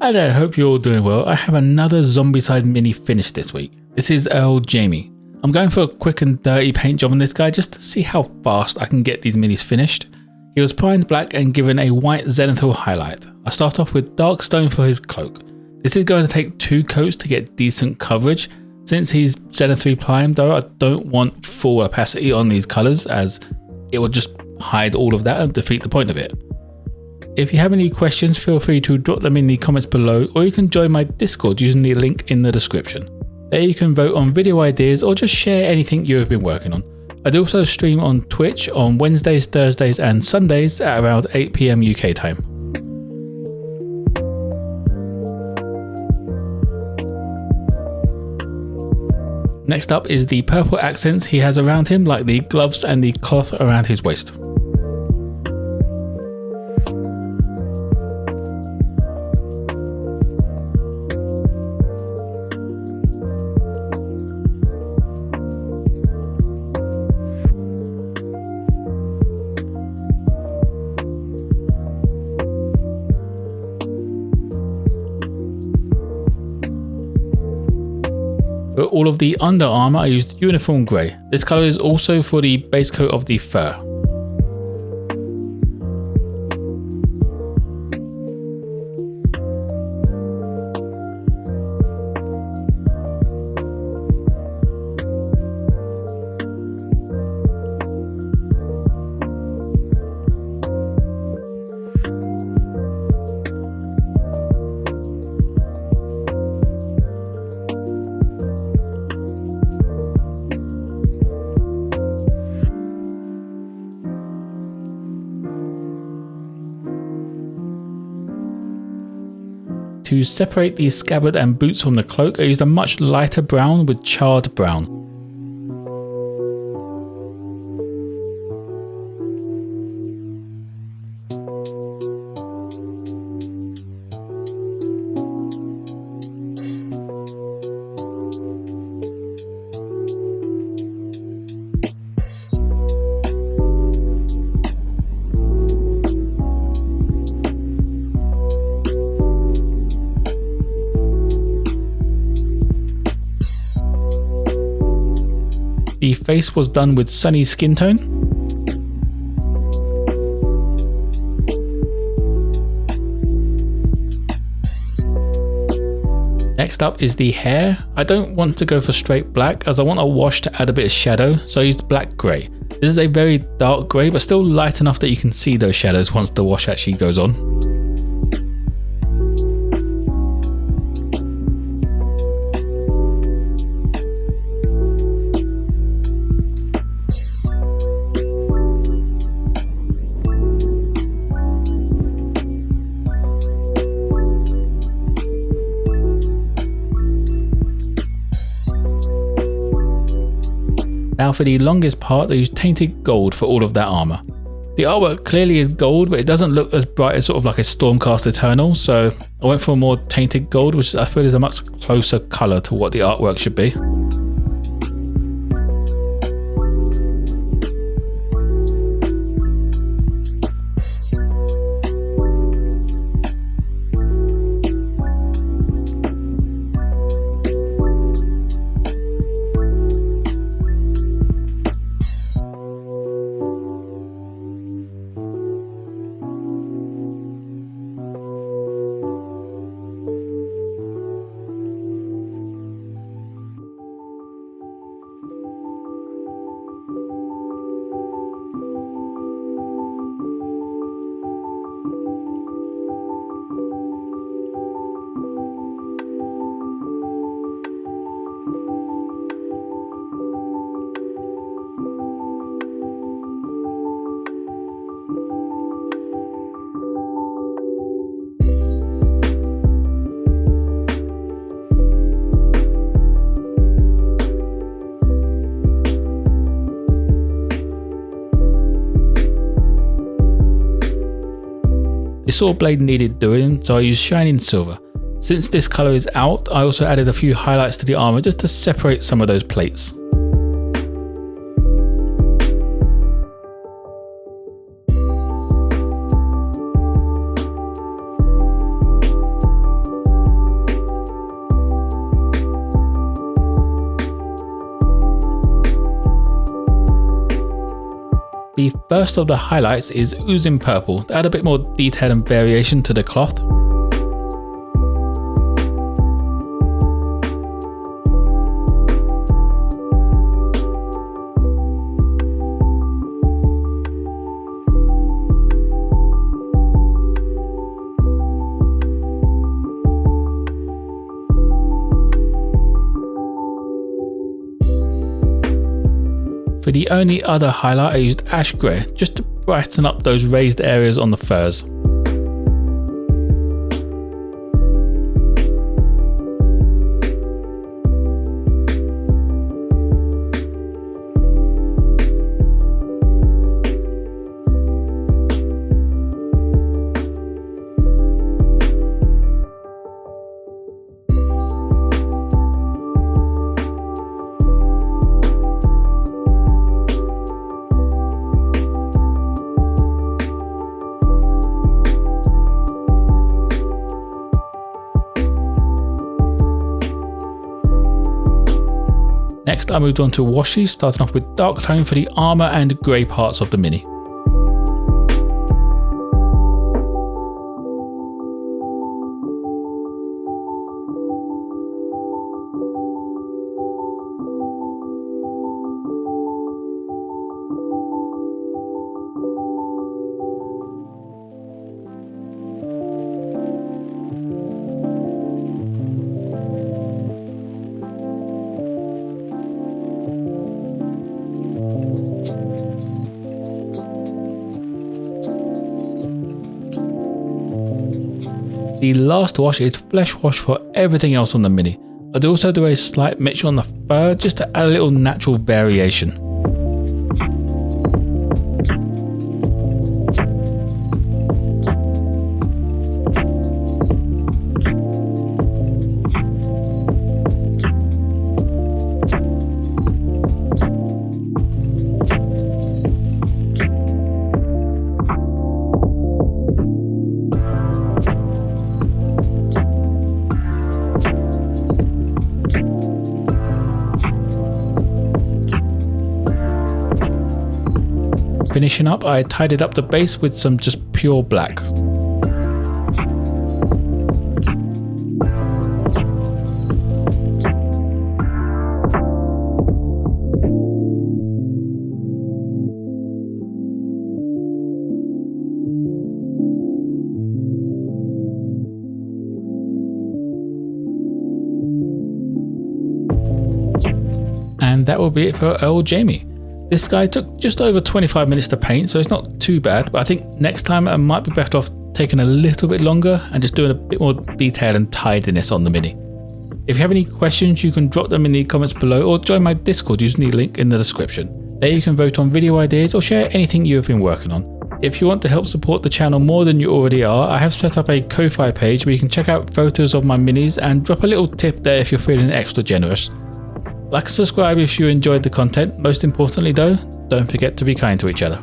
Hi there, hope you're all doing well. I have another Zombicide mini finished this week. This is Earl Jaimie. I'm going for a quick and dirty paint job on this guy just to see how fast I can get these minis finished. He was primed black and given a white zenithal highlight. I start off with dark stone for his cloak. This is going to take 2 coats to get decent coverage. Since he's zenithally primed though, I don't want full opacity on these colours as it will just hide all of that and defeat the point of it. If you have any questions, feel free to drop them in the comments below, or you can join my Discord using the link in the description. There you can vote on video ideas or just share anything you have been working on. I do also stream on Twitch on Wednesdays, Thursdays and Sundays at around 8 PM UK time. Next up is the purple accents he has around him, like the gloves and the cloth around his waist. For all of the under armour I used uniform grey. This colour is also for the base coat of the fur. To separate the scabbard and boots from the cloak, I used a much lighter brown with charred brown. The face was done with sunny skin tone. Next up is the hair. I don't want to go for straight black as I want a wash to add a bit of shadow, so I used black grey. This is a very dark grey but still light enough that you can see those shadows once the wash actually goes on. Now for the longest part, I used Tainted Gold for all of that armour. The artwork clearly is gold, but it doesn't look as bright as sort of like a Stormcast Eternal, so I went for a more Tainted Gold, which I feel is a much closer colour to what the artwork should be. The sword blade needed doing, so I used Shining Silver. Since this colour is out, I also added a few highlights to the armour just to separate some of those plates. The first of the highlights is Oozing Purple. They add a bit more detail and variation to the cloth. For the only other highlight, I used Ash Grey just to brighten up those raised areas on the furs. Next I moved on to washes, starting off with dark tone for the armour and grey parts of the mini. The last wash is flesh wash for everything else on the mini. I'd also do a slight mixture on the fur just to add a little natural variation. Finishing up, I tidied up the base with some just pure black. And that will be it for Earl Jaimie. This guy took just over 25 minutes to paint, so it's not too bad, but I think next time I might be better off taking a little bit longer and just doing a bit more detail and tidiness on the mini. If you have any questions, you can drop them in the comments below or join my Discord using the link in the description. There you can vote on video ideas or share anything you have been working on. If you want to help support the channel more than you already are, I have set up a Ko-Fi page where you can check out photos of my minis and drop a little tip there if you're feeling extra generous. Like and subscribe if you enjoyed the content. Most importantly though, don't forget to be kind to each other.